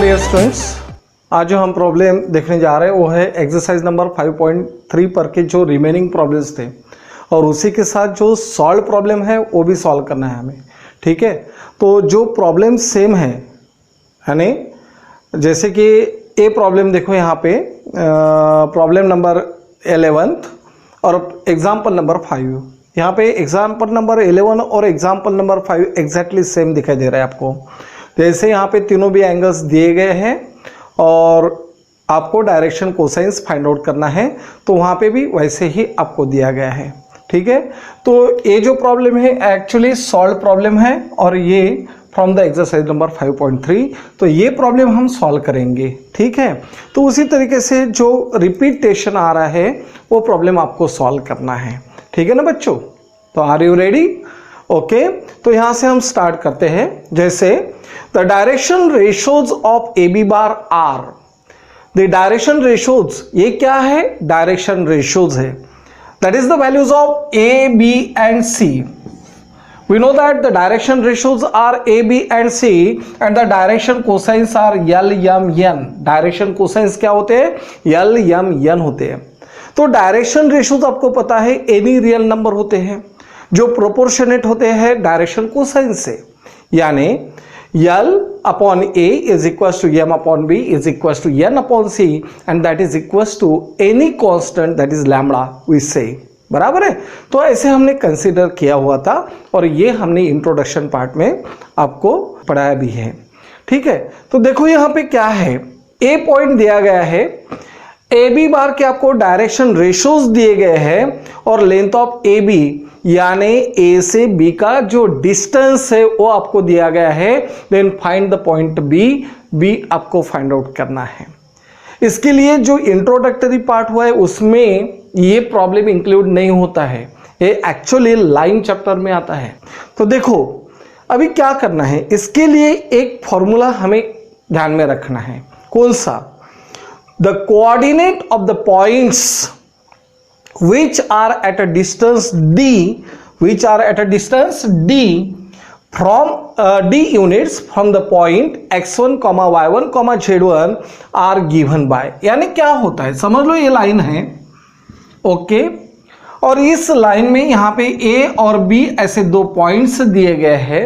Dear students, आज जो हम प्रॉब्लम देखने जा रहे हैं वो है एक्सरसाइज नंबर 5.3 पर के जो रिमेनिंग प्रॉब्लम्स थे और उसी के साथ जो सॉल्व प्रॉब्लम है वो भी सॉल्व करना है हमें। ठीक है, तो जो प्रॉब्लम सेम है यानी जैसे कि ए प्रॉब्लम देखो यहाँ पे प्रॉब्लम नंबर 11 और एग्जाम्पल नंबर 5, यहाँ पे एग्जाम्पल नंबर 11 और एग्जाम्पल नंबर 5 एग्जैक्टली सेम दिखाई दे रहा है आपको। जैसे यहाँ पे तीनों भी एंगल्स दिए गए हैं और आपको डायरेक्शन कोसाइंस फाइंड आउट करना है, तो वहाँ पे भी वैसे ही आपको दिया गया है। ठीक है, तो ये जो प्रॉब्लम है एक्चुअली सॉल्व प्रॉब्लम है और ये फ्रॉम द एक्सरसाइज नंबर 5.3, तो ये प्रॉब्लम हम सॉल्व करेंगे। ठीक है, तो उसी तरीके से जो रिपीटेशन आ रहा है वो प्रॉब्लम आपको सॉल्व करना है। ठीक है ना बच्चों, तो आर यू रेडी? ओके, तो यहां से हम स्टार्ट करते हैं। जैसे the direction ratios of A B bar are, the direction ratios ये क्या है? डायरेक्शन रेशोज है, that is the values of A B and C. We know that the direction ratios are A, B and C and the direction cosines are L, M, N. Direction cosines क्या होते हैं? L, M, N होते हैं। तो direction ratios आपको पता है any real number होते हैं जो प्रोपोर्शनेट होते हैं डायरेक्शन कोसाइन से, यानी L upon A is equal to M upon B is equal to N upon C and that is equal to any constant that is lambda we say. बराबर है, तो ऐसे हमने कंसीडर किया हुआ था और ये हमने इंट्रोडक्शन पार्ट में आपको पढ़ाया भी है। ठीक है, तो देखो यहाँ पे क्या है, ए पॉइंट दिया गया है, ए बी बार के आपको डायरेक्शन रेशोज दिए गए हैं और लेंथ ऑफ ए बी यानी ए से बी का जो डिस्टेंस है वो आपको दिया गया है। Then find the point B आपको फाइंड आउट करना है। इसके लिए जो इंट्रोडक्टरी पार्ट हुआ है उसमें ये प्रॉब्लम इंक्लूड नहीं होता है, ये एक्चुअली लाइन चैप्टर में आता है। तो देखो अभी क्या करना है, इसके लिए एक फॉर्मूला हमें ध्यान में रखना है। कौन सा? The coordinate of the points which are at a distance D, which are at a distance D from d units from the point x1, y1, z1 are given by, यानी क्या होता है समझ लो, ये लाइन है ओके, और इस line में यहाँ पे a और b ऐसे दो पॉइंट्स दिए गए हैं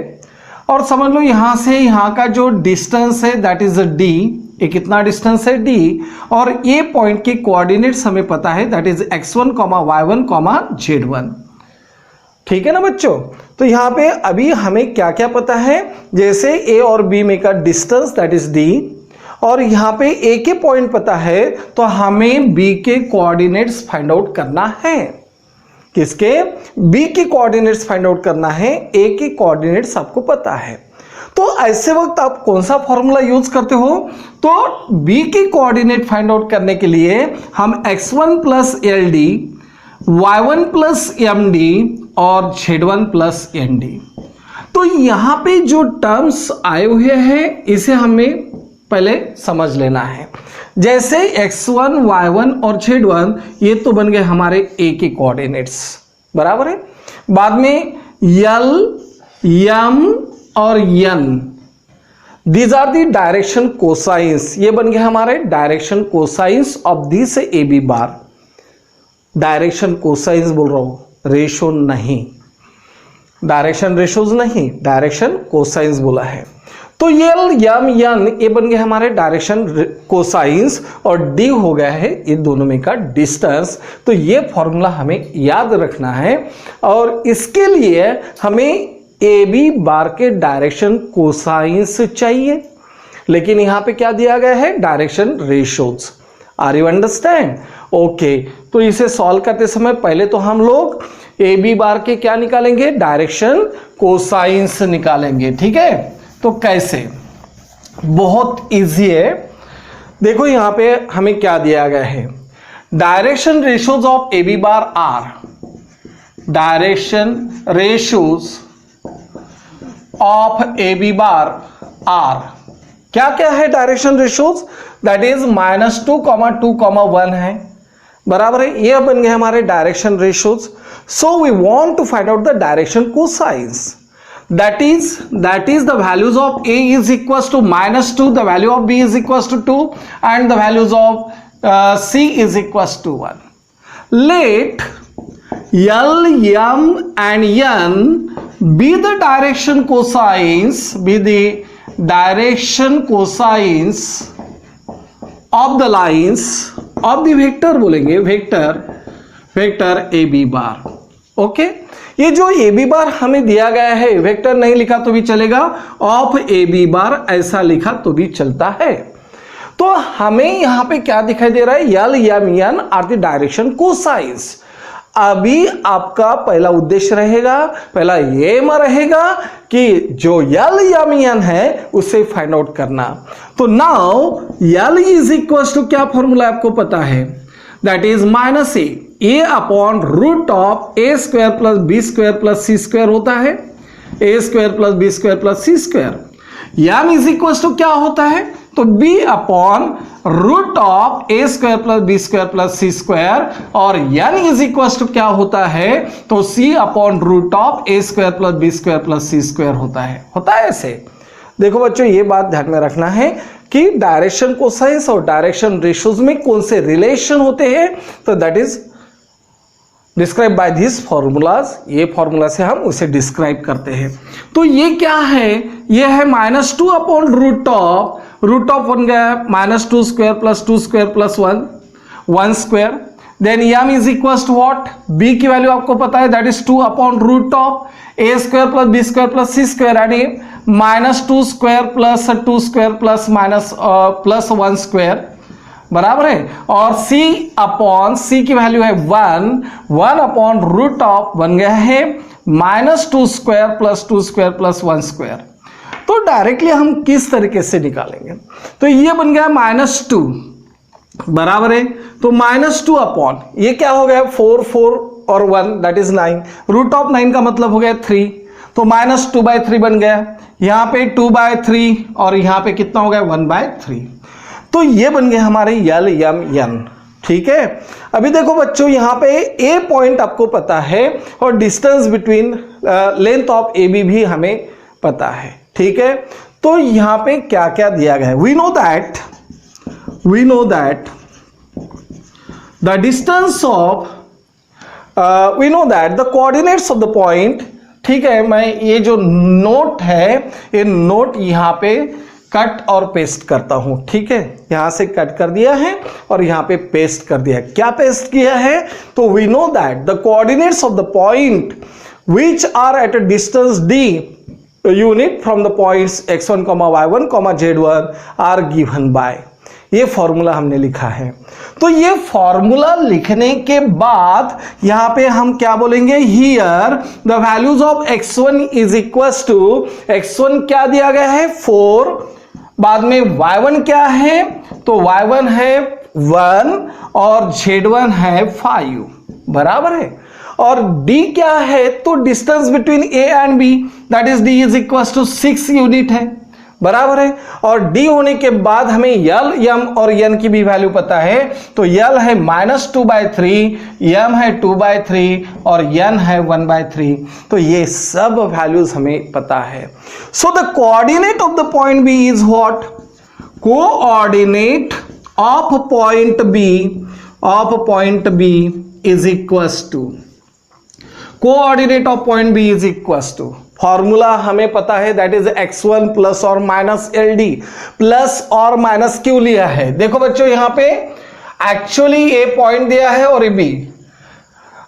और समझ लो यहाँ से यहाँ का जो डिस्टेंस है दैट इज d, ये कितना डिस्टेंस है d, और ये पॉइंट के कोऑर्डिनेट्स हमें पता है that is x1, y1, z1। ठीक है ना बच्चों, तो यहाँ पे अभी हमें क्या क्या पता है, जैसे ए और बी में का डिस्टेंस दैट इज डी, और यहाँ पे ए के पॉइंट पता है तो हमें बी के कोऑर्डिनेट्स फाइंड आउट करना है। किसके? बी के कोऑर्डिनेट्स फाइंड आउट करना है, ए के कोऑर्डिनेट्स आपको पता है। तो ऐसे वक्त आप कौन सा फॉर्मूला यूज करते हो? तो बी के कोऑर्डिनेट फाइंड आउट करने के लिए हम x1 plus L D, y1 plus M D और z1 प्लस एन डी। तो यहां पे जो टर्म्स आए हुए हैं इसे हमें पहले समझ लेना है। जैसे x1, y1 और z1 ये तो बन गए हमारे a के कोऑर्डिनेट्स, बराबर है। बाद में l, m और n, these are the direction cosines, ये बन गए हमारे direction cosines of this A B bar. Direction cosines बोल रहा हूं, रेशो नहीं, डायरेक्शन रेशोज नहीं, डायरेक्शन कोसाइंस बोला है। तो ये यम यन ये बन गए हमारे डायरेक्शन कोसाइंस और डी हो गया है ये दोनों में का डिस्टेंस। तो ये फॉर्मूला हमें याद रखना है और इसके लिए हमें ए बी बार के डायरेक्शन कोसाइंस चाहिए, लेकिन यहां पे क्या दिया गया है? Direction ratios. Are you understand? Okay, तो इसे सॉल्व करते समय पहले तो हम लोग ए बी बार के क्या निकालेंगे? डायरेक्शन कोसाइंस निकालेंगे। ठीक है, तो कैसे? बहुत इजी है। देखो यहां पे हमें क्या दिया गया है, direction ratios of A B bar are, direction ratios of A B bar are क्या क्या है? डायरेक्शन रेशोज दैट इज -2, 2, 1 है, बराबर है। ये बन गए हमारे direction ratios. So we want to find out the direction cosines. that is the values of A is equals to -2, the value of B is equals to 2, and the values of C is equals to 1. Let L, M and N be the direction cosines, of the lines of the vector, बोलेंगे vector A B bar. Okay, ये जो A B bar हमें दिया गया है, vector नहीं लिखा तो भी चलेगा, ऑफ ए बी बार ऐसा लिखा तो भी चलता है. तो हमें यहां पे क्या दिखाई दे रहा है, l m n are the direction cosines. अभी आपका पहला उद्देश्य रहेगा, पहला एम रहेगा कि जो यल एम एन है उसे फाइंड आउट करना. तो now l is equal to क्या फॉर्मूला आपको पता है, that is minus a upon root of A square plus B square plus C square होता है, a square plus B square plus C square. M is equal to क्या होता है, तो b upon root of A square plus B square plus C square, और n is equal to क्या होता है, तो c upon root of A square plus B square plus C square होता है ऐसे. देखो बच्चों, ये बात ध्यान में रखना है कि डायरेक्शन कोसाइंस और डायरेक्शन रेशियोज में कौन से रिलेशन होते हैं, तो that is describe by this formulas. ये फॉर्मूला से हम उसे डिस्क्राइब करते हैं. तो ये क्या है, ये है -2 अपॉन रूट ऑफ बन गया -2 square plus 2 square plus 1 square. Then M is equal to what, B की वैल्यू आपको पता है, that is 2 upon root of A square plus B square plus C square, यानी -2 square plus 2 square plus plus 1 square, बराबर है. और सी की value है 1 अपॉन रूट ऑफ बन गया है -2 square plus 2 square plus 1 square. तो डायरेक्टली हम किस तरीके से निकालेंगे, तो ये बन गया -2, बराबर है. तो -2 अपॉन ये क्या हो गया, 4 और 1 दैट इज 9, रूट ऑफ 9 का मतलब हो गया 3, तो -2/3 बन गया. यहां पे 2/3 और यहां पे कितना हो गया 1/3. तो ये बन गए हमारे यल एम एन. ठीक है, अभी देखो बच्चों, यहां पे ए पॉइंट आपको पता है और distance between length of A B भी हमें पता है. ठीक है, तो यहां पे क्या क्या दिया गया है, we know that the distance of we know that the coordinates of the point. ठीक है, मैं ये जो नोट है, ये नोट यहां पे कट और पेस्ट करता हूं. ठीक है, यहां से कट कर दिया है और यहां पे पेस्ट कर दिया है. क्या पेस्ट किया है, तो we know that the coordinates of the point which are at a distance D unit from the points x1, y1, z1 are given by. ये फॉर्मूला हमने लिखा है. तो ये फॉर्मूला लिखने के बाद यहां पे हम क्या बोलेंगे, here the values of x1 is equal to, x1 क्या दिया गया है 4, बाद में y1 क्या है, तो y1 है 1 और z1 है 5, बराबर है. और d क्या है, तो distance between a and b that is d is equal to 6 unit है, बराबर है. और d होने के बाद हमें यल m और n की भी वैल्यू पता है, तो यल है -2/3, m है 2/3 और n है 1/3. तो ये सब वैल्यूज हमें पता है. So the coordinate of the point b is what, coordinate of point b is equals to, coordinate of point b is equals to, formula हमें पता है दैट इज x1 प्लस और माइनस LD, प्लस और minus क्यों लिया है, देखो बच्चों यहां पे एक्चुअली ए पॉइंट दिया है और ए बी,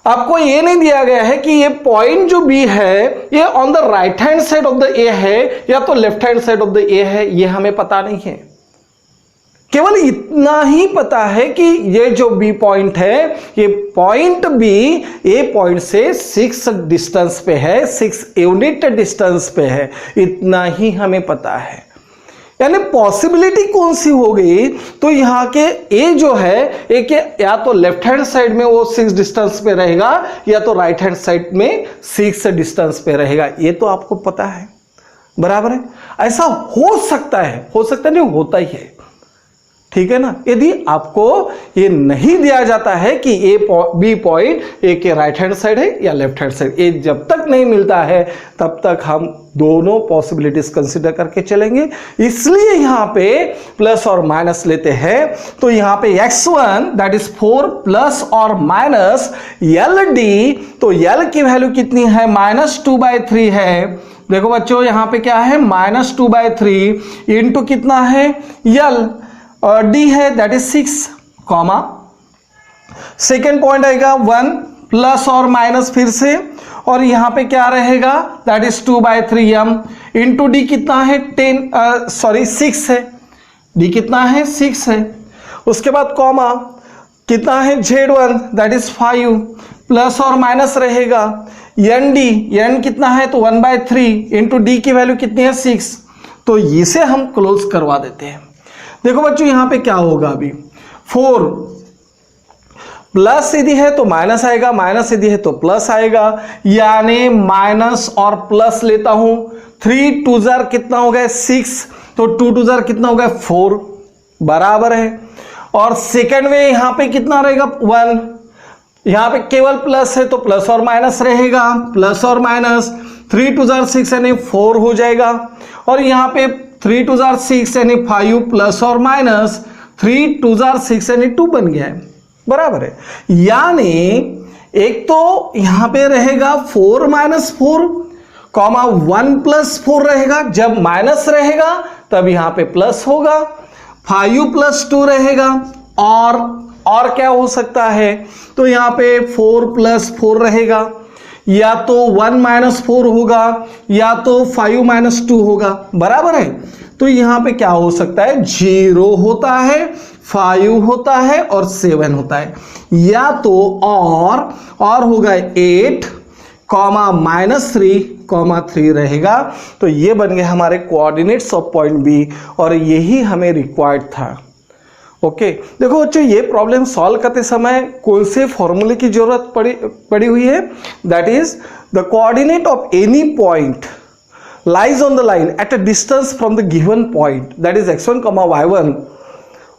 आपको ये नहीं दिया गया है कि ये पॉइंट जो बी है ये on the right hand side of the ए है या तो left hand side of the ए है, ये हमें पता नहीं है. केवल इतना ही पता है कि ये जो बी पॉइंट है, ये पॉइंट बी ए पॉइंट से 6 डिस्टेंस पे है, 6 यूनिट डिस्टेंस पे है, इतना ही हमें पता है. यानी पॉसिबिलिटी कौन सी हो गई, तो यहां के ए जो है, एक या तो लेफ्ट हैंड साइड में वो 6 डिस्टेंस पे रहेगा या तो राइट हैंड साइड में 6 डिस्टेंस पे रहेगा. ये तो आपको पता है, बराबर है. ऐसा हो सकता है नहीं, होता ही है. ठीक है ना। यदि आपको ये नहीं दिया जाता है कि बी पॉइंट ए के राइट हैंड साइड है या लेफ्ट हैंड साइड, ये जब तक नहीं मिलता है तब तक हम दोनों पॉसिबिलिटीज कंसीडर करके चलेंगे। इसलिए यहां पे प्लस और माइनस लेते हैं। तो यहां पे x1 दैट इज 4 प्लस और माइनस LD, तो L की वैल्यू कितनी है, -2/3 है। देखो बच्चों यहां पे क्या है, -2/3 इंटू कितना है L, और D है that is 6, comma second point आएगा 1 प्लस और माइनस फिर से, और यहां पे क्या रहेगा that is 2/3m into D कितना है 6 है, D कितना है 6 है। उसके बाद कॉमा कितना है Z1 दैट इज 5 प्लस और माइनस रहेगा N कितना है तो 1/3 इंटू D की वैल्यू कितनी है 6, तो इसे हम क्लोज करवा देते हैं। देखो बच्चों यहां पे क्या होगा, अभी 4 प्लस यदि है तो माइनस आएगा, माइनस यदि है तो प्लस आएगा, यानी माइनस और प्लस लेता हूं। 3 2 जार कितना हो गया 6, तो 2 2 जार कितना हो गया 4 बराबर है। और सेकंड में यहां पे कितना रहेगा 1, यहां पे केवल प्लस है तो प्लस और माइनस रहेगा, प्लस और माइनस 3 2 जार 6 यानी 4 हो जाएगा। और यहां पे 3 2 जार 6 यानी 5 प्लस और माइनस 3 2 जार 6 यानी 2 बन गया है, बराबर है। यानी एक तो यहां पे रहेगा 4 माइनस 4 कॉमा 1 प्लस 4 रहेगा, जब माइनस रहेगा तब यहां पे प्लस होगा, 5 प्लस 2 रहेगा, और क्या हो सकता है, तो यहां पे 4 प्लस 4 रहेगा, या तो 1 माइनस 4 होगा या तो 5 माइनस 2 होगा, बराबर है। तो यहां पे क्या हो सकता है, 0 होता है, 5 होता है और 7 होता है, या तो और होगा 8 कॉमा -3 रहेगा। तो ये बन गए हमारे कोऑर्डिनेट्स ऑफ पॉइंट बी, और यही हमें रिक्वायर्ड था। ओके देखो बच्चों ये प्रॉब्लम सॉल्व करते समय कौन से फॉर्मूले की जरूरत पड़ी हुई है, that is the coordinate of any point lies on the line at a distance from the given point, that is x1 y1,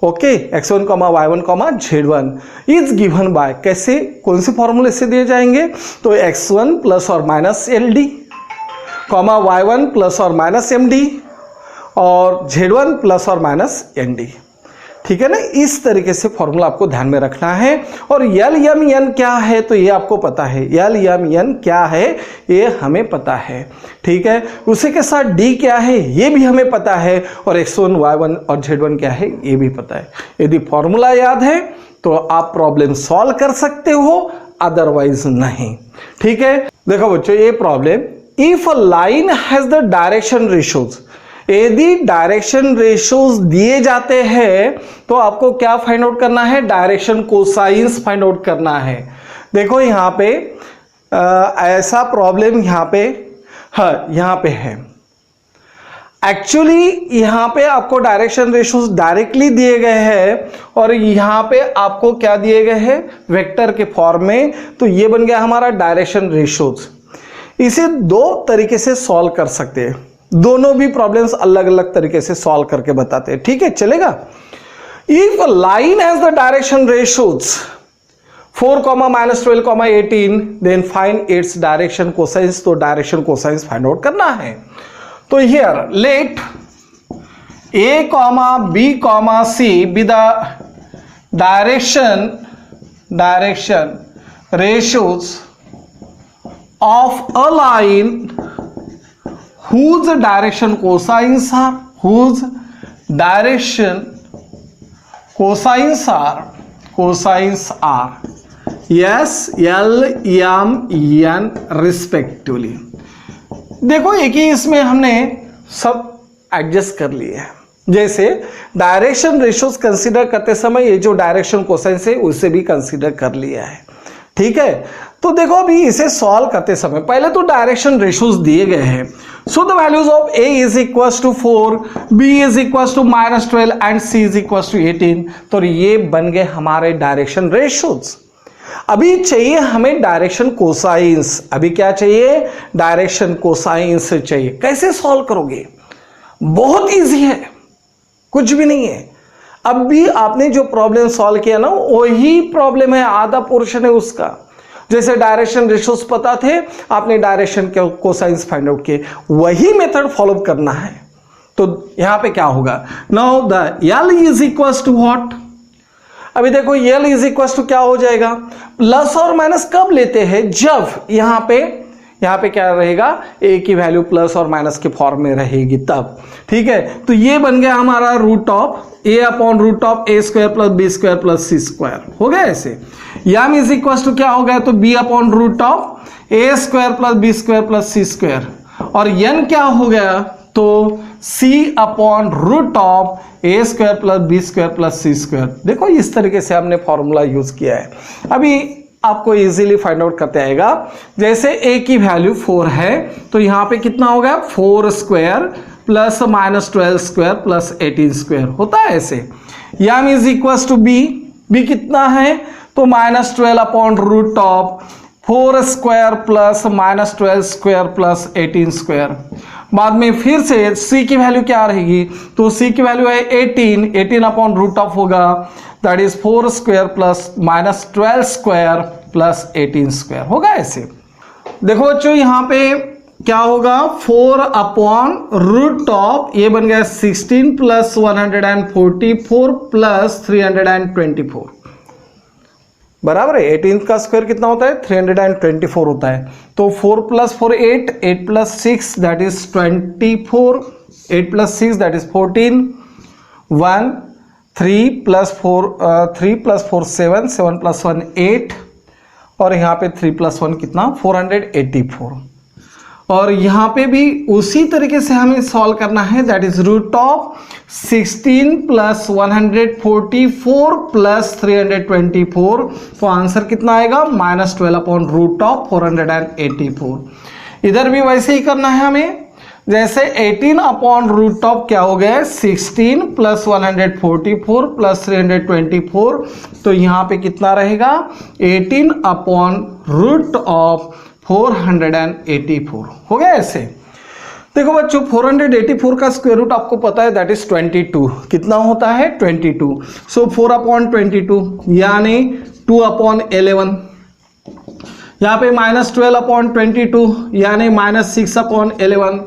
okay, x1 y1 z1 is given by, कैसे कौन से फॉर्मूले से दिए जाएंगे, तो x1 प्लस और minus LD, y1 plus और माइनस MD, और z1 प्लस और माइनस ND, ठीक है ना। इस तरीके से फॉर्मूला आपको ध्यान में रखना है। और L M N क्या है तो ये आपको पता है, L M N क्या है ये हमें पता है, ठीक है। उसी के साथ D क्या है ये भी हमें पता है, और x1 y1 और z1 क्या है ये भी पता है। यदि फॉर्मूला याद है तो आप प्रॉब्लम सॉल्व कर सकते हो, अदरवाइज नहीं, ठीक है। देखो बच्चों ये problem, if a line has the direction ratios, यदि डायरेक्शन रेशियोज दिए जाते हैं तो आपको क्या फाइंड आउट करना है, डायरेक्शन कोसाइंस फाइंड आउट करना है। देखो यहां पे ऐसा प्रॉब्लम यहां पे है। एक्चुअली यहां पे आपको डायरेक्शन रेशियोज डायरेक्टली दिए गए हैं, और यहां पे आपको क्या दिए गए हैं, वेक्टर के फॉर्म में। तो ये बन गया हमारा डायरेक्शन रेशियोज। इसे दो तरीके से सॉल्व कर सकते हैं, दोनों भी प्रॉब्लम्स अलग अलग तरीके से सॉल्व करके बताते हैं, ठीक है चलेगा। If line has the direction ratios 4, -12, 18, then find its direction cosines, तो डायरेक्शन कोसाइंस फाइंड आउट करना है। तो here let A, B, C be the direction ratios of a line whose direction cosines are yes L M N respectively। देखो एक ही इसमें हमने सब adjust कर लिए हैं। जैसे डायरेक्शन रेशियोज कंसीडर करते समय ये जो डायरेक्शन कोसाइंस है उसे भी कंसीडर कर लिया है, ठीक है। तो देखो अभी इसे सॉल्व करते समय पहले तो डायरेक्शन रेशियोज दिए गए हैं। So the values of A is equal to 4, B is equal to -12 and C is equal to 18। तो ये बन गए हमारे डायरेक्शन रेशियोज। अभी चाहिए हमें डायरेक्शन कोसाइंस। अभी क्या चाहिए, डायरेक्शन कोसाइंस चाहिए। कैसे सॉल्व करोगे, बहुत इजी है, कुछ भी नहीं है। अब भी आपने जो प्रॉब्लम सॉल्व किया ना वही प्रॉब्लम है, आधा पोर्शन है उसका। जैसे डायरेक्शन रेशियोज पता थे, आपने डायरेक्शन के कोसाइंस फाइंड आउट किए, वही मेथड फॉलो करना है। तो यहां पे क्या होगा, now the L is equal to what, अभी देखो L इज इक्वल टू क्या हो जाएगा, प्लस और माइनस कब लेते हैं, जब यहां पे क्या रहेगा, a की वैल्यू प्लस और माइनस के फॉर्म में रहेगी तब, ठीक है। तो ये बन गया हमारा root of a upon root of a square plus b square plus c square, हो गया ऐसे। m इज इक्वल टू क्या हो गया, तो b upon root of a square plus b square plus c square, और n क्या हो गया, तो c upon root of a square plus b square plus c square. देखो इस तरीके से हमने फॉर्मूला यूज किया है। अभी आपको इजीली फाइंड आउट करते आएगा, जैसे a की वैल्यू 4 है तो यहां पे कितना होगा, 4 square plus minus 12 square plus 18 square होता है ऐसे। m is equal to b कितना है, तो minus 12 upon root of 4 square plus minus 12 square plus 18 square. बाद में फिर से c की वैल्यू क्या रहेगी, तो c की वैल्यू है 18 अपॉन रूट ऑफ होगा, that is 4 square plus minus 12 square plus 18 square, होगा ऐसे। देखो बच्चों यहां पे क्या होगा, 4 अपॉन रूट ऑफ, ये बन गया 16 प्लस 144 प्लस 324, बराबर है। 18 का स्क्वायर कितना होता है, 324 होता है। तो 4 plus 4 8 plus 6 that is 24, 8 plus 6 that is 14, 1 3 plus 4 7, 7 plus 1 8, और यहाँ पे 3 प्लस 1 कितना 484, और यहाँ पे भी उसी तरीके से हमें सॉल्व करना है, that is root of 16 plus 144 plus 324, तो आंसर कितना आएगा, माइनस 12 अपॉन रूट ऑफ 484। इधर भी वैसे ही करना है हमें, जैसे 18 अपॉन रूट ऑफ क्या हो गया, 16 प्लस 144 प्लस 324, तो यहाँ पे कितना रहेगा, 18 अपॉन रूट ऑफ 484, हो गया ऐसे। देखो बच्चों 484 का स्क्वायर रूट आपको पता है, दैट इज 22, कितना होता है 22, सो 4 अपॉन 22 यानी 2 अपॉन 11, यहाँ पे माइनस 12 अपॉन 22 यानी माइनस 6 अपॉन 11,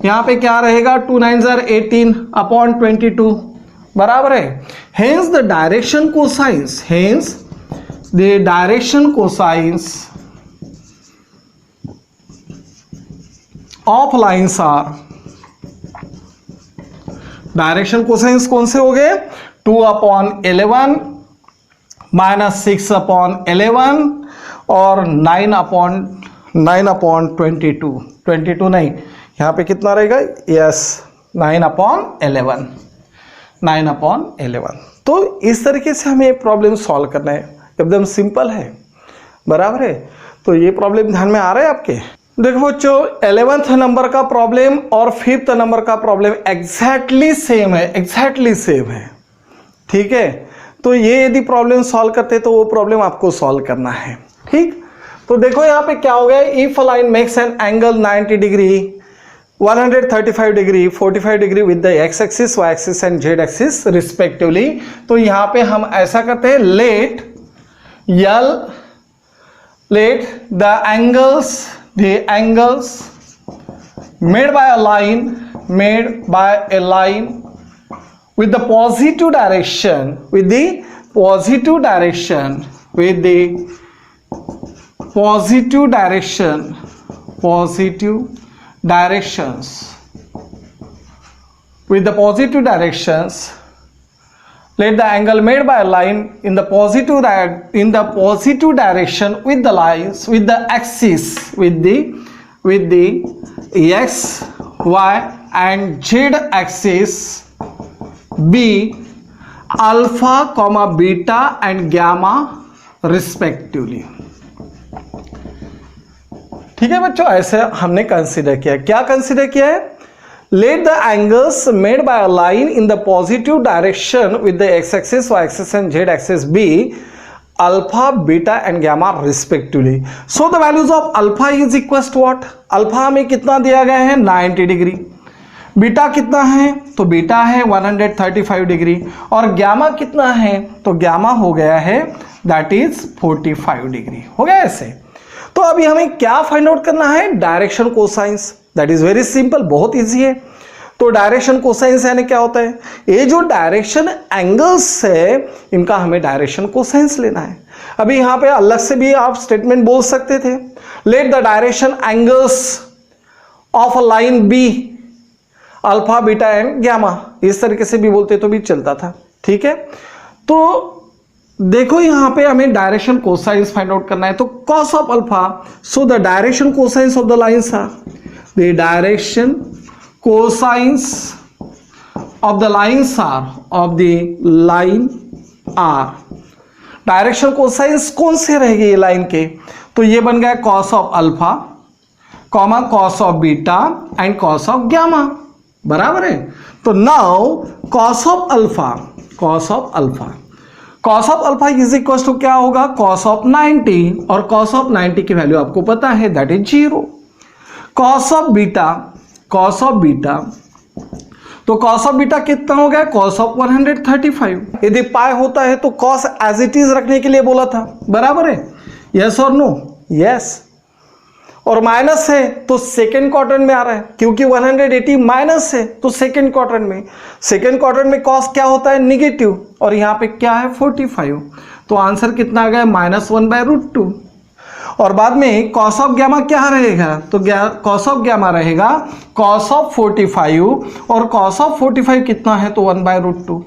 यहाँ पे क्या रहेगा 2 9 18 अपॉन 22, बराबर है। Hence the direction cosines, hence the direction cosines of lines are, direction cosines कौन से हो गए, 2 अपॉन 11 माइनस 6 अपॉन 11 और 9 अपॉन 22, 22 नहीं, यहाँ पे कितना रहेगा, यस 9 अपॉन 11, 9 अपॉन 11। तो इस तरीके से हमें प्रॉब्लम सॉल्व करना है, एकदम सिंपल है, बराबर है। तो ये प्रॉब्लम ध्यान में आ रहा है आपके। देखो बच्चों 11th नंबर का प्रॉब्लम और 5th नंबर का प्रॉब्लम एग्जैक्टली सेम है, एग्जैक्टली सेम है, ठीक है। तो ये यदि प्रॉब्लम सॉल्व करते तो वो प्रॉब्लम आपको सॉल्व करना है, ठीक। तो देखो यहाँ पे क्या हो गया, if a line makes an angle 90 degree 135 degree 45 degree with the x axis Y axis and Z axis respectively, तो यहाँ पे हम ऐसा करते हैं, let the angles made by a line with the positive direction let the angle made by a line in the positive direction with the lines with the axis with the x y and z axis be alpha comma beta and gamma respectively। ठीक है बच्चों, ऐसे हमने consider किया। क्या consider किया है, let the angles made by a line in the positive direction with the x-axis, y-axis and z-axis be alpha, beta and gamma respectively. So the values of alpha is equals to what? Alpha में कितना दिया गया है 90 degree, beta कितना है, तो beta है 135 degree, और गैमा कितना है, तो गैमा हो गया है दैट इज 45 डिग्री। हो गया ऐसे। तो अभी हमें क्या फाइंड आउट करना है, direction cosines. That is very simple, बहुत इजी है। तो डायरेक्शन कोसाइंस यानी क्या होता है, ये जो डायरेक्शन एंगल्स है इनका हमें डायरेक्शन कोसाइंस लेना है। अभी यहां पे अलग से भी आप स्टेटमेंट बोल सकते थे, let the direction angles of a line be alpha beta and gamma, इस तरीके से भी बोलते तो भी चलता था। ठीक है, तो देखो यहां पे हमें डायरेक्शन कोसाइंस फाइंड आउट करना है। तो cos of alpha, so the direction cosines of the lines are, the direction cosines of the lines are direction cosines कौन से रहेंगे ये लाइन के, तो ये बन गया cos of alpha comma cos of beta and cos of gamma, बराबर है। तो now cos of alpha is equal to क्या होगा, cos ऑफ 90, और cos ऑफ 90 की वैल्यू आपको पता है that is 0। cos of beta, तो cos ऑफ बीटा कितना हो गया, cos ऑफ 135। यदि पाई होता है तो cos एज इट इज रखने के लिए बोला था, बराबर है, यस और नो, यस। और माइनस है तो सेकेंड क्वाड्रेंट में आ रहा है, क्योंकि 180 माइनस है तो सेकेंड क्वाड्रेंट में cos क्या होता है, निगेटिव, और यहाँ पे क्या है 45। तो आंसर कितना आ गया, -1/√2। और बाद में cos ऑफ गैमा क्या रहेगा, तो cos ऑफ गैमा रहेगा cos ऑफ 45, और cos ऑफ 45 कितना है, तो 1/√2।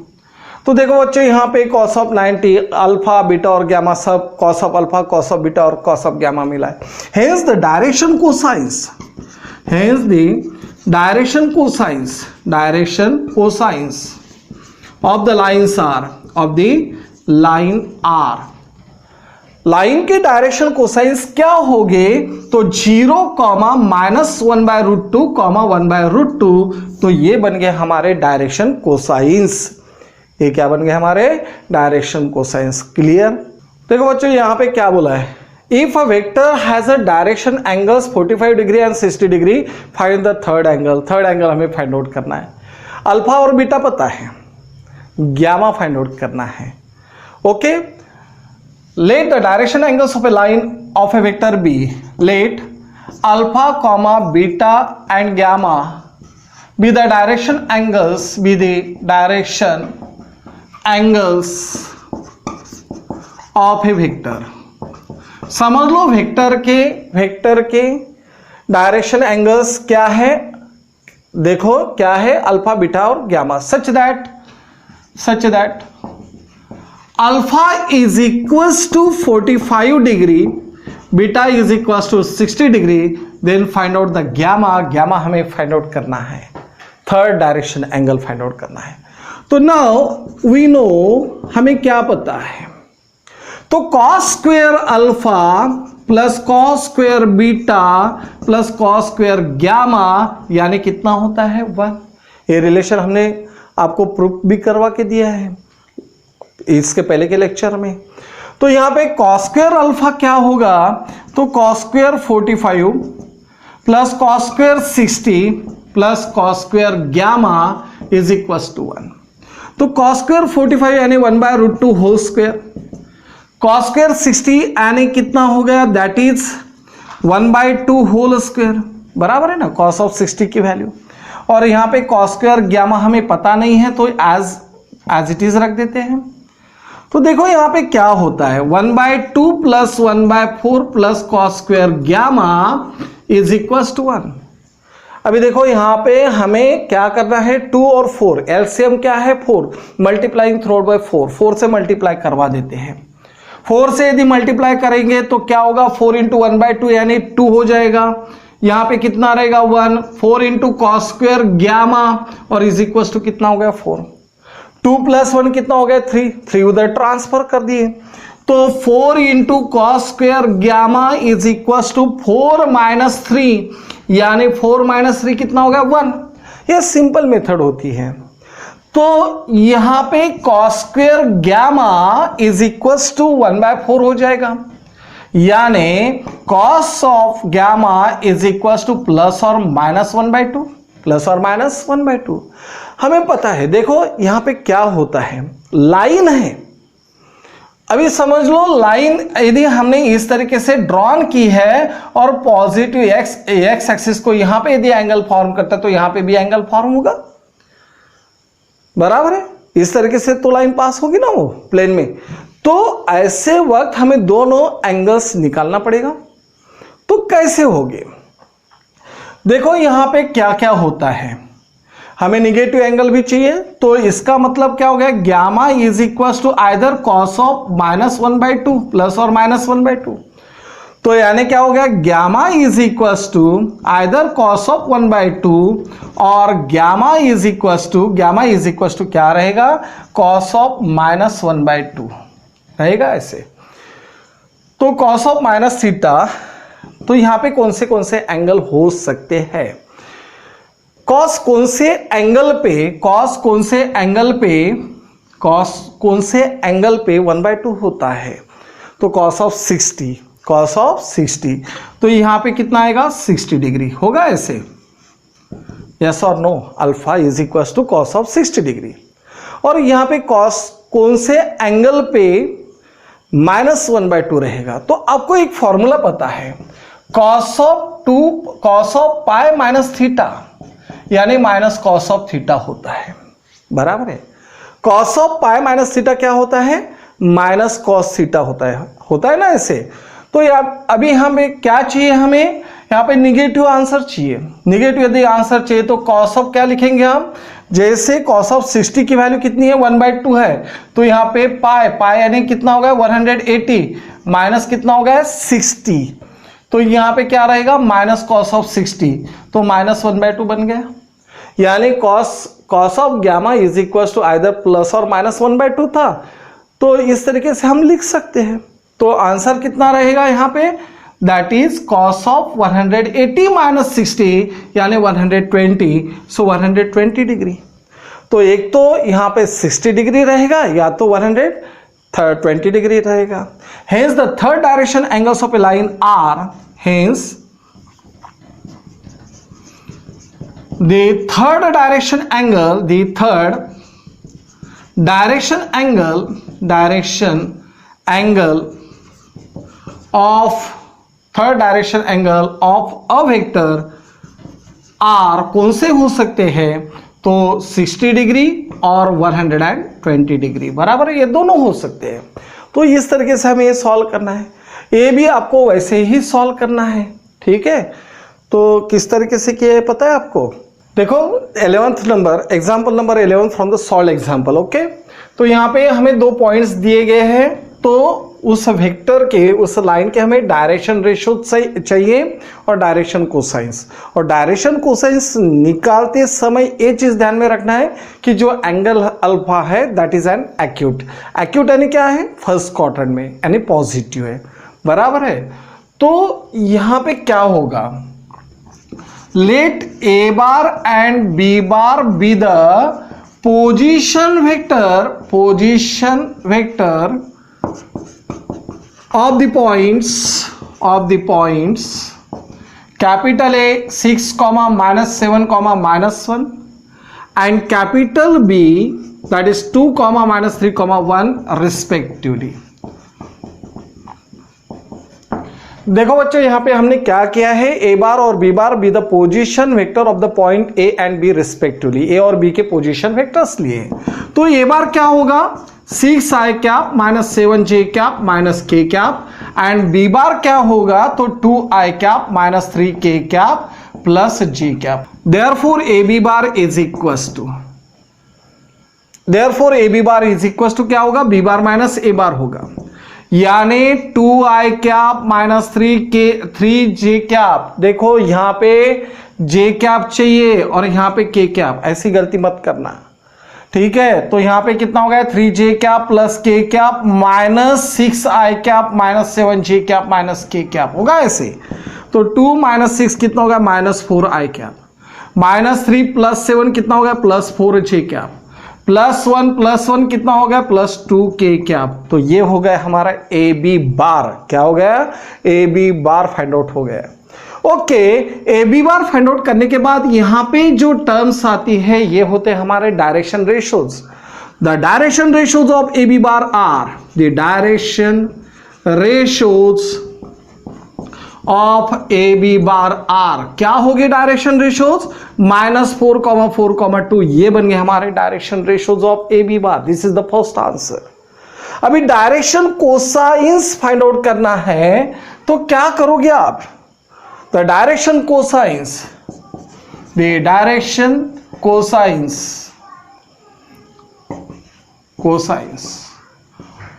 तो देखो बच्चों यहाँ पे cos ऑफ 90, अल्फा बीटा और गैमा सब cos of alpha, cos of beta और cos ऑफ गैमा मिला है। Hence the direction cosines of the line are, line के डायरेक्शन कोसाइंस क्या होगे, तो 0, -1/√2, 1/√2। तो ये बन गए हमारे डायरेक्शन कोसाइंस। ये क्या बन गए हमारे डायरेक्शन कोसाइंस। क्लियर। देखो बच्चों यहाँ पे क्या बोला है, if a vector has a direction angles 45 degree and 60 degree, find the third angle हमें फाइंड आउट करना है। अल्फा और बीटा पता है, गैमा फाइंड आउट करना है। Okay, let the direction angles of a line of a vector be, let alpha comma beta and gamma be the direction angles of a vector। समझ लो vector के direction angles क्या है, देखो क्या है, अल्फा बीटा और gamma, such that alpha is equals to 45 degree, beta is equals to 60 degree, then find out the gamma हमें फाइंड आउट करना है, third direction angle find out करना है। तो नाउ वी नो, हमें क्या पता है, तो cos square alpha plus cos square beta plus cos square gamma यानी कितना होता है 1। ये रिलेशन हमने आपको प्रूफ भी करवा के दिया है इसके पहले के लेक्चर में। तो यहां पे cos स्क्वेयर अल्फा क्या होगा, तो cos square 45 plus cos square 60 plus cos square gamma is equal to 1। तो cos स्क्वेयर 45 यानी 1/√2 होल स्क्वेयर, cos स्क्वेयर 60 यानी कितना हो गया, दैट इज 1/2 होल स्क्वेयर, बराबर है ना, cos ऑफ 60 की वैल्यू। और यहाँ पे cos स्क्वेयर गैमा हमें पता नहीं है तो एज इट इज रख देते हैं। तो देखो यहाँ पे क्या होता है, 1/2 plus 1/4 plus cos square gamma is equal to 1। अभी देखो यहाँ पे हमें क्या करना है, 2 और 4, एलसीएम क्या है 4, मल्टीप्लाइंग थ्रू बाय 4 से मल्टीप्लाई करवा देते हैं। 4 से यदि मल्टीप्लाई करेंगे तो क्या होगा, 4 इंटू 1/2 यानी 2 हो जाएगा। यहाँ पे कितना रहेगा 1, 4 इंटू cos स्क्वेयर गैमा और इज इक्वल टू कितना हो गया 4, 2 प्लस 1 कितना हो गया 3 उधर ट्रांसफर कर दिए। तो 4 into cos square gamma is equal to 4 minus 3 यानी 4 माइनस 3 कितना हो गया 1। यह सिंपल मेथड होती है। तो यहां पे cos square gamma is equal to 1/4 हो जाएगा, यानी cos of gamma is equal to plus और माइनस 1/2। प्लस और माइनस 1/2। हमें पता है, देखो यहां पे क्या होता है, लाइन है। अभी समझ लो, लाइन यदि हमने इस तरीके से ड्रॉन की है और पॉजिटिव एक्स एक्सिस को यहां पे यदि एंगल फॉर्म करता है तो यहां पे भी एंगल फॉर्म होगा, बराबर है। इस तरीके से तो लाइन पास होगी ना वो प्लेन में। तो ऐसे वक्त हमें दोनों एंगल्स निकालना पड़ेगा। तो कैसे होंगे, देखो यहां पे क्या क्या होता है, हमें निगेटिव एंगल भी चाहिए। तो इसका मतलब क्या हो गया, gamma is equal to either cos of -1/2 plus और -1/2। तो यानी क्या हो गया, gamma is equal to either cos of 1/2 और गामा इज इक्वल टू क्या रहेगा, कॉस ऑफ -1/2 रहेगा ऐसे। तो कॉस ऑफ माइनस थीटा, तो यहां पे कौन से एंगल हो सकते हैं, कॉस कौन से एंगल पे 1/2 होता है, तो कॉस ऑफ 60। तो यहां पे कितना आएगा, 60 डिग्री होगा ऐसे, यस और no. Alpha is equal to cos of 60 degree. और यहां पे कॉस कौन से एंगल पे -1/2 रहेगा, तो आपको एक फॉर्मूला पता है, cos of pi minus theta यानी माइनस कॉस ऑफ थीटा होता है, बराबर है। Cos of pi minus theta क्या होता है, माइनस कॉस थीटा होता है ना ऐसे। तो यार अभी हमें क्या चाहिए, हमें यहाँ पे निगेटिव आंसर चाहिए। निगेटिव यदि आंसर चाहिए तो कॉस ऑफ क्या लिखेंगे हम, जैसे कॉस ऑफ 60 की वैल्यू कितनी है, 1/2 है। तो यहाँ पे पाई यानी कितना हो गया 180 माइनस कितना हो गया 60। तो यहाँ पे क्या रहेगा, माइनस कॉस ऑफ 60, तो -1/2 बन गया। यानी cos of gamma is equal to either plus और -1/2 था। तो इस तरीके से हम लिख सकते हैं। तो आंसर कितना रहेगा यहाँ पे, that is cos of 180 minus 60 यानी 120, सो 120 डिग्री। तो एक तो यहाँ पे 60 डिग्री रहेगा या तो 120 डिग्री रहेगा। Hence the third direction angles of a line are, hence the third direction angle of a vector r कौन से हो सकते हैं, तो 60 डिग्री और 120 डिग्री, बराबर है, ये दोनों हो सकते हैं। तो इस तरीके से हमें ये सॉल्व करना है। ये भी आपको वैसे ही सॉल्व करना है, ठीक है। तो किस तरीके से किया है पता है आपको, देखो 11th number, example number 11 from the solve example, okay. तो यहाँ पे हमें 2 पॉइंट्स दिए गए हैं। तो उस वेक्टर के, उस लाइन के हमें डायरेक्शन रेशियो चाहिए और डायरेक्शन कोसाइंस। और डायरेक्शन कोसाइंस निकालते समय ये चीज ध्यान में रखना है कि जो एंगल अल्फा है दैट इज एन एक्यूट यानी क्या है, फर्स्ट क्वाड्रेंट में यानी पॉजिटिव है, बराबर है। तो यहां पे क्या होगा, let a bar and b bar be the position vector of the points capital A 6, -7, -1 and capital B that is 2, -3, 1 respectively। देखो बच्चों यहां पे हमने क्या किया है, ए बार और b bar be the position vector of the point a and b respectively, a और बी के पोजीशन वेक्टर्स लिए। तो ए बार क्या होगा, 6i cap -7j cap -k cap, and b bar क्या होगा, तो 2i cap -3k cap +j cap. Therefore a B bar is equal to क्या होगा, बी बार माइनस ए बार होगा, यानी 2i कैप -3j कैप। देखो यहां पे j कैप चाहिए और यहां पे k कैप, ऐसी गलती मत करना, ठीक है। तो यहां पे कितना हो गया, 3j cap +k cap -6i cap -7j cap -k cap होगा ऐसे। तो 2 - 6 कितना होगा, -4i कैप, -3 + 7 कितना हो गया, +4j कैप, +1 कितना हो गया, +2k कैप। तो ये हो गया हमारा ए बी बार, क्या हो गया, a B bar find out हो गया। Okay, a B bar find out करने के बाद यहां पे जो टर्म्स आती है ये होते हैं हमारे direction ratios. The direction ratios of A B bar are the direction ratios of A B bar are क्या होगी डायरेक्शन रेशियोज -4,4,2 ये बन गए हमारे direction ratios of A B bar. This is the first answer. अभी direction cosines find out करना है तो क्या करोगे आप? The direction cosines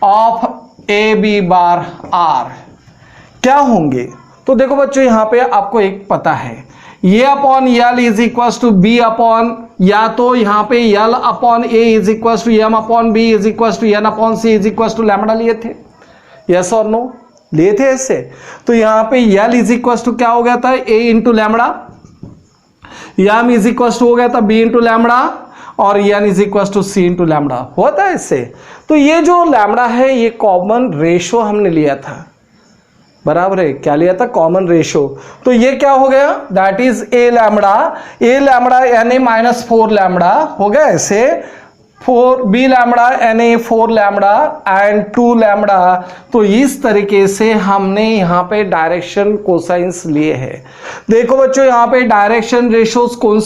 of A B bar are क्या होंगे? तो देखो बच्चों यहां पे आपको एक पता है, ये upon l is equal to b upon, या तो यहां पे l upon a is equal to m upon b is equal to n upon c is equal to lambda लिए थे, यस और नो लिए थे ऐसे। तो यहां पे यल इज इक्वल टू क्या हो गया था? A into lambda, m is equal to हो गया था बी इंटू लैम्बडा, और n is equal to c into lambda होता है इससे। तो ये जो लैम्बडा है ये कॉमन रेशो हमने लिया था, बराबर है, क्या लिया था? Common ratio. तो ये क्या हो गया? That is a lambda and a -4 lambda हो गया ऐसे, 4 b lambda and a 4 lambda and 2 lambda. तो इस तरीके से हमने यहाँ पे डायरेक्शन कोसाइंस लिए हैं। देखो बच्चों यहाँ पे डायरेक्शन रेशियोज कौन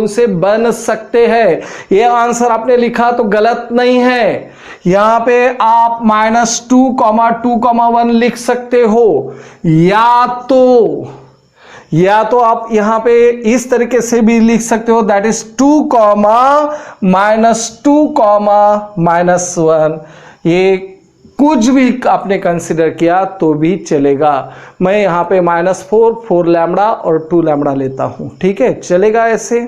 से बन सकते हैं। ये आंसर आपने लिखा तो गलत नहीं है, यहां पे आप -2,2,1 लिख सकते हो, या तो आप यहां पे इस तरीके से भी लिख सकते हो, दैट इज 2, -2,-1। ये कुछ भी आपने कंसिडर किया तो भी चलेगा। मैं यहां पे -4 लैम्बडा और 2 लैम्बडा लेता हूं, ठीक है, चलेगा ऐसे।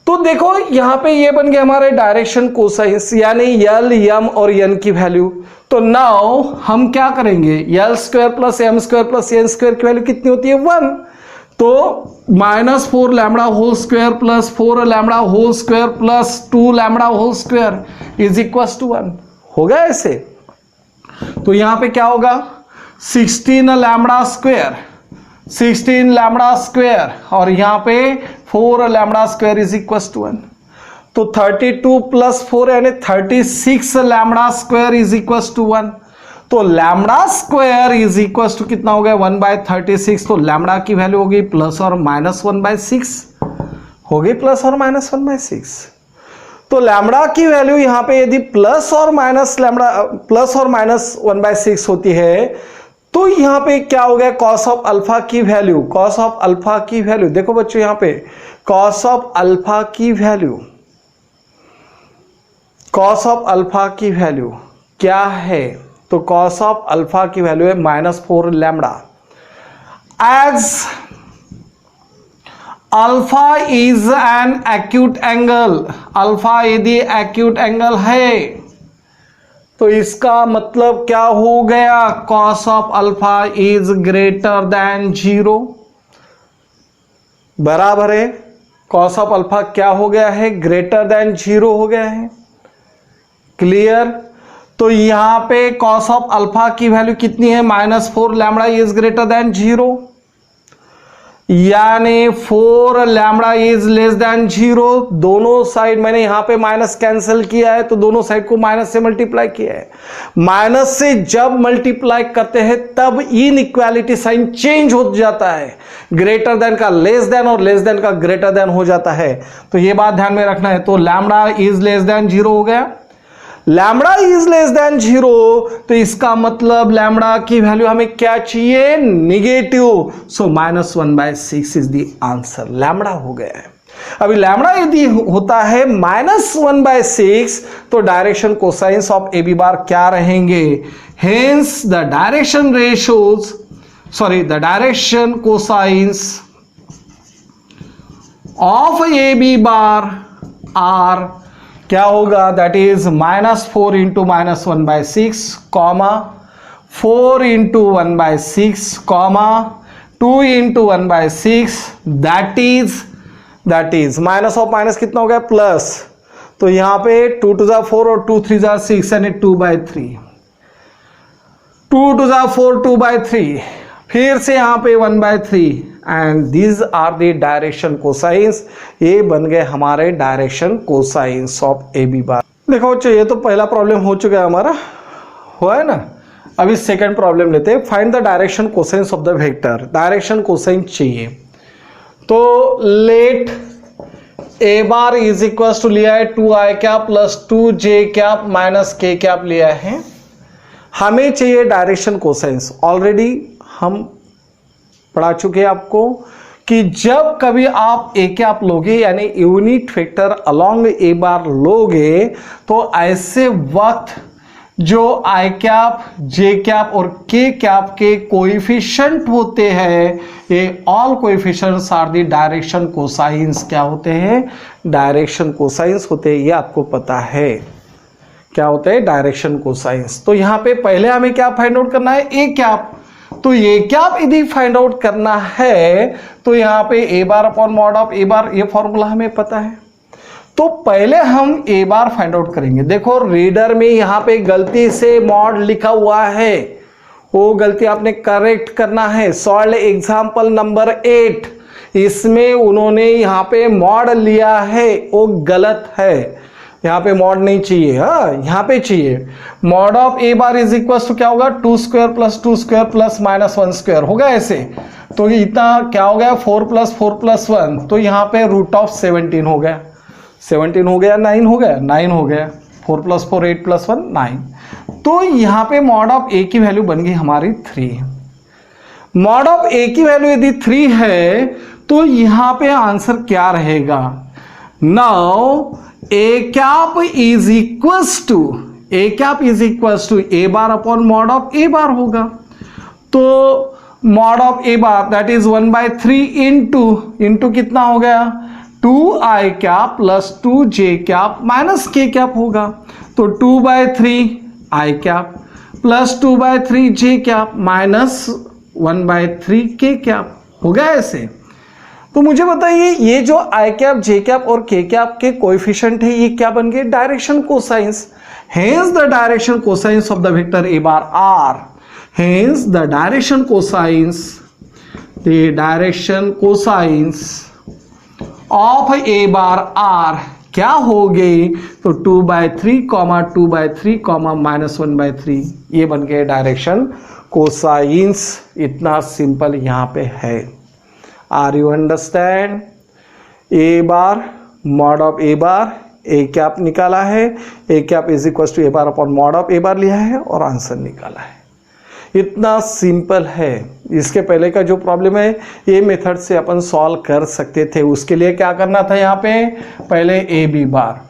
तो देखो यहां पे ये बन गया हमारे डायरेक्शन कोसाइंस, यानी यल एम और एन की वैल्यू। तो नाउ हम क्या करेंगे? L square plus m square plus n square की वैल्यू कितनी होती है? 1। तो -4 lambda whole square plus 4 lambda whole square plus 2 lambda whole square is equal to 1 होगा ऐसे। तो यहां पे क्या होगा? 16 लैम्बडा स्क्वायर और यहां पे 4 lambda square is equal to 1। तो 32 प्लस 4 यानी 36 lambda square is equal to 1। तो lambda square is equal to कितना हो गया? 1/36। तो लैम्बडा की वैल्यू होगी प्लस और माइनस 1/6 होगी, प्लस और माइनस 1/6। तो लैम्बडा की वैल्यू यहां पे यदि प्लस और माइनस 1/6 होती है तो यहां पे क्या हो गया? कॉस ऑफ अल्फा की वैल्यू, देखो बच्चों यहां पे कॉस ऑफ अल्फा की वैल्यू क्या है? तो कॉस ऑफ अल्फा की वैल्यू है -4 lambda. As alpha is an acute angle, alpha यदि एक्यूट एंगल है तो इसका मतलब क्या हो गया? Cos of alpha is greater than 0, बराबर है। कॉस ऑफ अल्फा क्या हो गया है? ग्रेटर देन 0 हो गया है, क्लियर। तो यहां पे कॉस ऑफ अल्फा की वैल्यू कितनी है? -4 लैम्बडा इज ग्रेटर देन 0, यानी 4 लैम्बडा इज लेस देन 0। दोनों साइड मैंने यहां पे माइनस कैंसिल किया है तो दोनों साइड को माइनस से मल्टीप्लाई किया है। माइनस से जब मल्टीप्लाई करते हैं तब इनइक्वालिटी साइन चेंज हो जाता है, ग्रेटर देन का लेस देन और लेस देन का ग्रेटर देन हो जाता है। तो ये बात ध्यान में रखना है। तो लैम्बडा इज लेस देन 0 हो गया, लैम्बडा इज लेस देन 0, तो इसका मतलब लैम्बडा की वैल्यू हमें क्या चाहिए? Negative. So -1/6 is the answer, lambda हो गया है। अभी लैम्बडा यदि होता है -1/6 तो direction cosines of A B bar क्या रहेंगे? Hence the direction cosines of A B bar are क्या होगा? That is -4 into -1/6, 4 into 1/6, 2 into 1/6, that is minus of minus कितना हो गया? प्लस। तो यहां पे 2 to the 4 और 2 3 जा 6 यानी 2/3, 2 to the 4 2/3, फिर से यहां पे 1/3 and these are the direction cosines. ये बन गए हमारे direction cosines of A B bar. देखो बच्चों, ये तो पहला प्रॉब्लम हो चुका है हमारा, हुआ है ना। अभी सेकंड प्रॉब्लम लेते हैं, find the direction cosines of the vector. Direction cosine चाहिए तो let a bar is equal to लिया है 2i cap plus 2j cap minus k cap लिया है। हमें चाहिए डायरेक्शन कोसाइंस। ऑलरेडी हम पढ़ा चुके हैं आपको कि जब कभी आप ए कैप लोगे यानी यूनिट वेक्टर अलोंग ए बार लोगे तो ऐसे वक्त जो आई कैप जे कैप और के कैप के कोएफिशिएंट होते हैं, ये all coefficients are the direction cosines. क्या होते हैं? डायरेक्शन कोसाइंस होते हैं। ये आपको पता है क्या होते हैं? Direction cosines. तो यहां पे पहले हमें क्या फाइंड आउट करना है? A cap. तो ये कैप यदि फाइंड आउट करना है तो यहां पे ए bar upon mod of a बार, ये फॉर्मूला हमें पता है। तो पहले हम ए बार फाइंड आउट करेंगे। देखो रीडर में यहां पे गलती से मॉड लिखा हुआ है, वो गलती आपने करेक्ट करना है। सॉल्व एग्जांपल नंबर 8, इसमें उन्होंने यहां पे मॉड लिया है, वो गलत है। यहाँ पे मॉड नहीं चाहिए, हाँ यहाँ पे चाहिए mod of a bar is equal to क्या होगा? 2 square plus 2 square plus minus 1 square होगा ऐसे। तो इतना क्या हो गया? 4 प्लस 4 प्लस 1, तो यहाँ पे रूट ऑफ 17 हो गया। 17 हो गया, 9 हो गया, 9 हो गया। 4 प्लस 4 8 प्लस 1 9। तो यहाँ पे मॉड ऑफ ए की वैल्यू बन गई हमारी 3। मॉड ऑफ ए की वैल्यू यदि 3 है तो यहाँ पे आंसर क्या रहेगा? Now a cap is equals to a bar upon mod of a bar होगा। तो mod of a bar that is 1/3 into कितना हो गया? 2i cap plus 2j cap minus k cap होगा। तो 2/3 i cap plus 2/3 j cap minus 1/3 k cap हो गया ऐसे। तो मुझे बताइए ये जो आई कैप जे कैप और के कैप के कोएफिशिएंट है, ये क्या बन गए? Direction cosines. Hence the direction cosines of the vector a bar are. Hence the direction cosines of a bar are क्या हो गई? तो 2/3 2/3 -1/3, ये बन गए डायरेक्शन कोसाइंस। इतना सिंपल यहां पे है। Are you understand? A bar mod of a bar, a cap निकाला है, a cap is equal to a bar upon mod of a bar लिया है और आंसर निकाला है। इतना सिंपल है। इसके पहले का जो प्रॉब्लम है ये मेथड से अपन सॉल्व कर सकते थे। उसके लिए क्या करना था? यहाँ पे पहले ए बी बार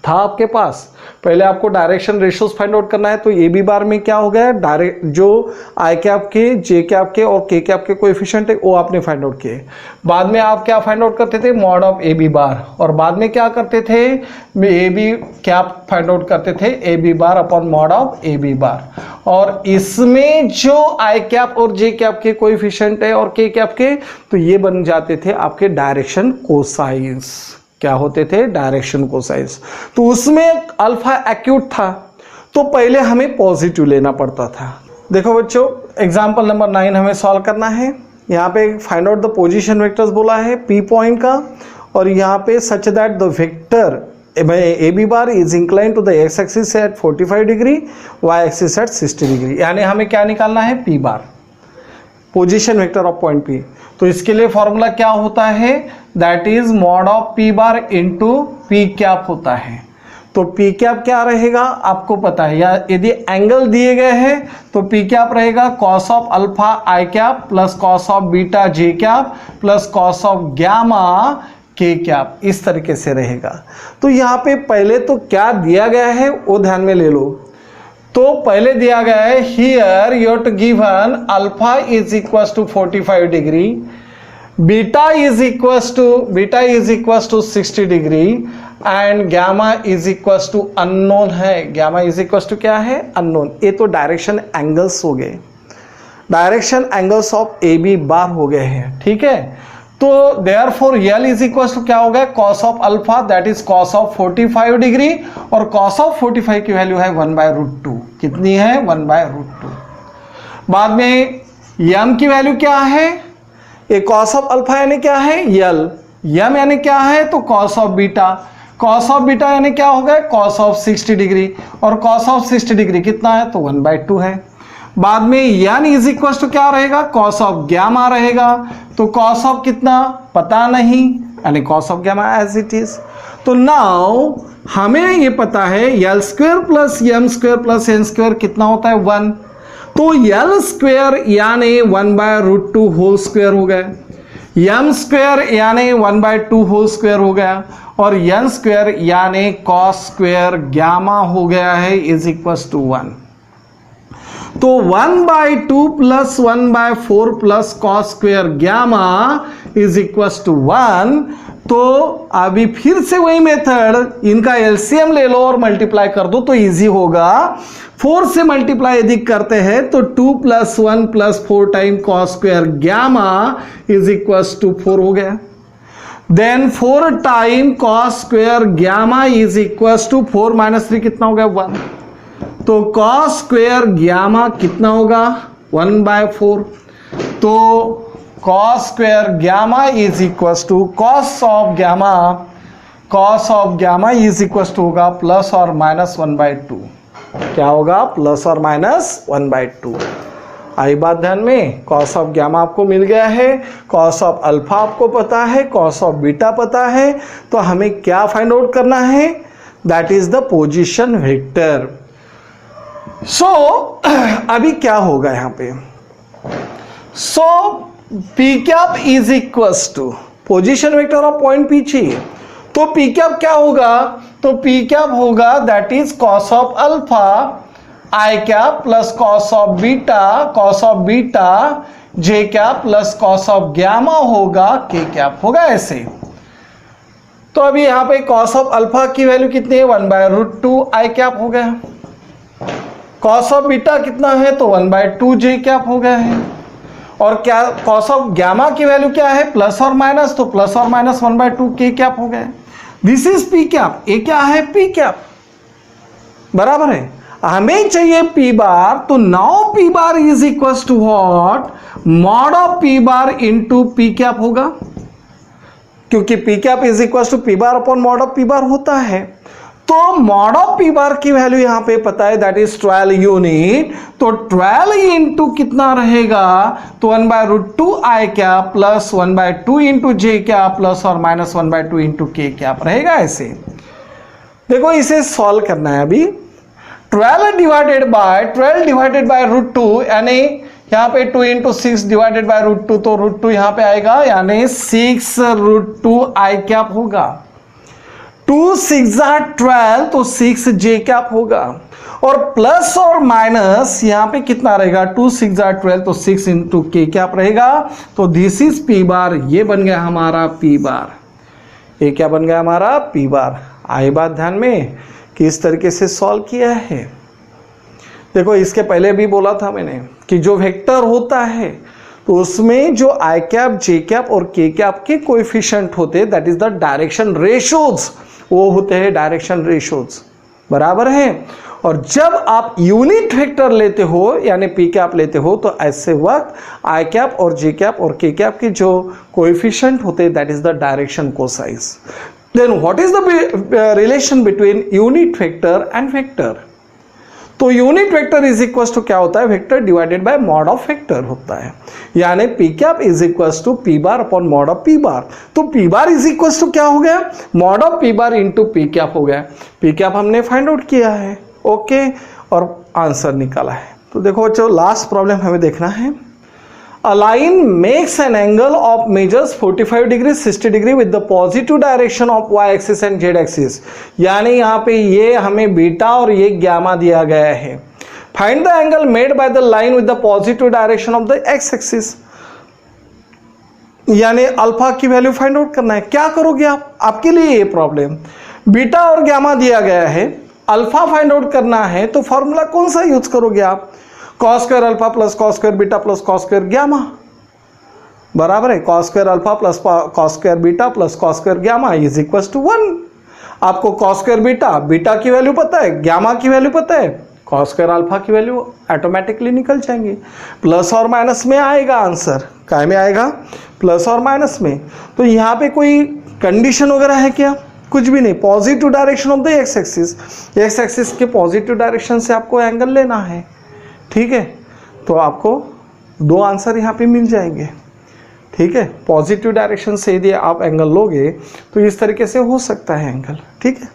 था आपके पास, पहले आपको डायरेक्शन रेशियोज फाइंड आउट करना है। तो ए बी बार में क्या हो गया? डायरेक्ट जो आई कैप के, जे कैप के और के कैप के कोएफिशिएंट है वो आपने फाइंड आउट किए। बाद में आप क्या फाइंड आउट करते थे? Mod of A B bar. और बाद में क्या करते थे? A b cap find out करते थे, a B bar upon mod of A B bar. और इसमें जो आई कैप और जे कैप के कोएफिशिएंट है और के कैप के, तो ये बन जाते थे आपके डायरेक्शन कोसाइंस। क्या होते थे? Direction cosines. तो उसमें अल्फा एक्यूट था तो पहले हमें पॉजिटिव लेना पड़ता था। देखो बच्चों, एग्जांपल नंबर 9 हमें सॉल्व करना है। यहाँ पे find out the position vectors बोला है पी पॉइंट का, और यहाँ पे such that the vector A B bar is incline to the x axis at 45 degree, y axis at 60 degree. यानी हमें क्या निकालना है? P bar, position vector of point p. तो इसके लिए फॉर्मूला क्या होता है? That is mod of p bar into p cap होता है। तो पी कैप क्या रहेगा आपको पता है, या यदि एंगल दिए गए हैं तो पी कैप रहेगा cos of alpha i cap plus cos of beta j cap plus cos of gamma k cap, इस तरीके से रहेगा। तो यहाँ पे पहले तो क्या दिया गया है वो ध्यान में ले लो। तो पहले दिया गया है here you are to given alpha is equal to 45 degree, beta is equal to 60 degree and gamma is equal to unknown है। गामा इज इक्वल टू क्या है? अननोन। ये तो डायरेक्शन एंगल्स हो गए, direction angles of A B bar हो गए हैं, ठीक है। तो therefore l is equal to क्या हो गया? Cos of alpha that is cos of 45 degree, और कॉस ऑफ 45 की वैल्यू है 1/√2। कितनी है? 1/√2। बाद में यम की वैल्यू क्या है? ये कॉस ऑफ अल्फा यानी क्या है, यल, यम यानी क्या है, तो cos of beta, cos of beta यानी क्या हो गया, कॉस ऑफ 60 डिग्री, और कॉस ऑफ 60 डिग्री कितना है, तो 1/2 है। बाद में यन इज इक्वल टू क्या रहेगा, कॉस ऑफ गैमा रहेगा, तो कॉस ऑफ कितना पता नहीं, यानी cos of gamma as it is. तो नाउ हमें ये पता है l square plus m square plus n square कितना होता है, 1। तो यल स्क्वायर यानी 1/√2 होल स्क्वायर हो गया, यम स्क्वायर यानी 1/2 होल स्क्वायर हो गया, और यन स्क्वायर यानी कॉस स्क्वायर गैमा हो गया है इज इक्वल टू 1। तो 1/2 प्लस 1/4 प्लस cos square gamma is equal to 1। तो अभी फिर से वही मेथड, इनका एलसीएम ले लो और मल्टीप्लाई कर दो तो इजी होगा। 4 से मल्टीप्लाई यदि करते हैं तो 2 + 1 + 4 time cos square gamma is equal to 4 हो गया। Then 4 time cos square gamma is equal to 4 - 3 कितना हो गया, 1। तो कॉस स्क्वायर गैमा कितना होगा, 1/4। तो cos square gamma is equal to cos of gamma is equal to होगा ±1/2। क्या होगा, ±1/2। आई बात ध्यान में, कॉस ऑफ गैमा आपको मिल गया है, कॉस ऑफ अल्फा आपको पता है, कॉस ऑफ बीटा पता है, तो हमें क्या फाइंड आउट करना है, that is the position vector. So अभी क्या होगा यहां पे, so p cap is equal to position vector of point p चाहिए, तो पी कैप क्या होगा, तो पी कैप होगा that is cos of alpha i cap plus cos of beta j cap plus cos of gamma होगा k cap होगा ऐसे। तो अभी यहां पे कॉस ऑफ अल्फा की वैल्यू कितनी है, 1/√2 आई कैप हो गया, कॉस ऑफ बीटा कितना है, तो 1/2 जे कैप हो गया है, और क्या कॉस ऑफ गैमा की वैल्यू क्या है, प्लस और माइनस, तो प्लस और माइनस 1/2 के कैप हो गया। दिस इज पी कैप, ये क्या है, पी कैप, बराबर है। हमें चाहिए पी बार, तो now p bar is equal to what, mod of p bar into p cap होगा, क्योंकि p cap is equal to p bar upon mod of p bar होता है। तो मॉड ऑफ पी बार की value यहां पे पता है दैट इज 12 यूनिट, तो 12 इंटू कितना रहेगा, तो 1/√2 आई कैप प्लस 1/2 इंटू जे कैप प्लस और माइनस 1/2 इंटू के कैप रहेगा ऐसे। देखो इसे सॉल्व करना है अभी, 12 डिवाइडेड बाय √2 यानी यहाँ पे 2 इंटू 6 डिवाइडेड बाय √2, तो √2 यहाँ पे आएगा यानी 6√2 आई कैप होगा। 2 6 12, तो 6 जे कैप होगा, और प्लस और माइनस यहाँ पे कितना रहेगा, 2 6 12, तो 6 इंटू के कैप रहेगा। तो दिस इज पी बार, ये बन गया हमारा पी बार, ये क्या बन गया हमारा पी बार। आई बात ध्यान में कि इस तरीके से सॉल्व किया है। देखो इसके पहले भी बोला था मैंने कि जो वेक्टर होता है तो उसमें जो आई कैप, जे कैप और के कैप के कोएफिशिएंट होते हैं, that is the direction ratios, वो होते हैं डायरेक्शन रेशोज, बराबर है। और जब आप यूनिट वेक्टर लेते हो यानी पी कैप लेते हो, तो ऐसे वक्त आई कैप और जे कैप और के कैप के जो कोएफिशिएंट होते हैं that is the direction cosines. Then what is the relation between unit vector and vector, तो unit vector is equal to क्या होता है, vector divided by mod of vector होता है, यानी p cap is equal to p bar upon mod of p bar. तो p bar is equal to क्या हो गया, mod of p bar into p cap हो गया। पी कैप हमने फाइंड आउट किया है, ओके, और आंसर निकाला है। तो देखो जो लास्ट प्रॉब्लम हमें देखना है, a line makes an angle of measures 45 degree 60 degree with the positive direction of y axis and z axis, यानी यहाँ पे ये हमें बीटा और ये गैमा दिया गया है। Find the angle made by the line with the positive direction of the x axis, यानी अल्फा की वैल्यू फाइंड आउट करना है। क्या करोगे आप, आपके लिए ये प्रॉब्लम, बीटा और गैमा दिया गया है, अल्फा फाइंड आउट करना है, तो फॉर्मूला कौन सा यूज करोगे आप, cos square alpha plus cos square beta plus cos square gamma, बराबर है। Cos square alpha plus cos square beta plus cos square gamma is equal to 1। आपको कॉस स्क्वायर बीटा की वैल्यू पता है, गैमा की value पता है, cos square alpha की वैल्यू ऑटोमेटिकली निकल जाएंगी। प्लस और माइनस में आएगा आंसर, काय में आएगा, प्लस और माइनस में। तो यहाँ पे कोई कंडीशन वगैरह है क्या? कुछ भी नहीं। Positive direction of the x axis, x axis के पॉजिटिव डायरेक्शन से आपको एंगल लेना है, ठीक है। तो आपको 2 आंसर यहाँ पे मिल जाएंगे, ठीक है। पॉजिटिव डायरेक्शन से यदि आप एंगल लोगे तो इस तरीके से हो सकता है एंगल, ठीक है।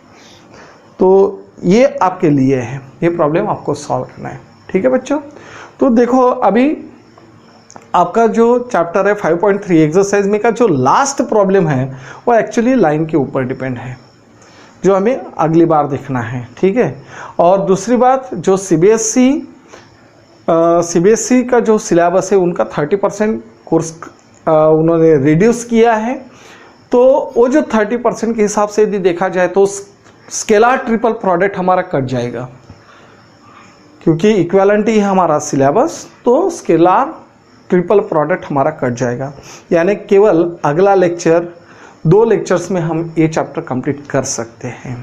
तो ये आपके लिए है, ये प्रॉब्लम आपको सॉल्व करना है, ठीक है बच्चों। तो देखो अभी आपका जो चैप्टर है 5.3 एक्सरसाइज में का जो लास्ट प्रॉब्लम है वो एक्चुअली लाइन के ऊपर डिपेंड है, जो हमें अगली बार देखना है, ठीक है। और दूसरी बात, जो सीबीएसई का जो सिलेबस है उनका 30% कोर्स उन्होंने रिड्यूस किया है। तो वो जो 30% के हिसाब से यदि देखा जाए तो स्केलर ट्रिपल प्रोडक्ट हमारा कट जाएगा, क्योंकि इक्विवेलेंट ही है हमारा सिलेबस, तो स्केलर ट्रिपल प्रोडक्ट हमारा कट जाएगा। यानी केवल अगला लेक्चर 2 लेक्चर्स में हम ये चैप्टर कंप्लीट कर सकते हैं।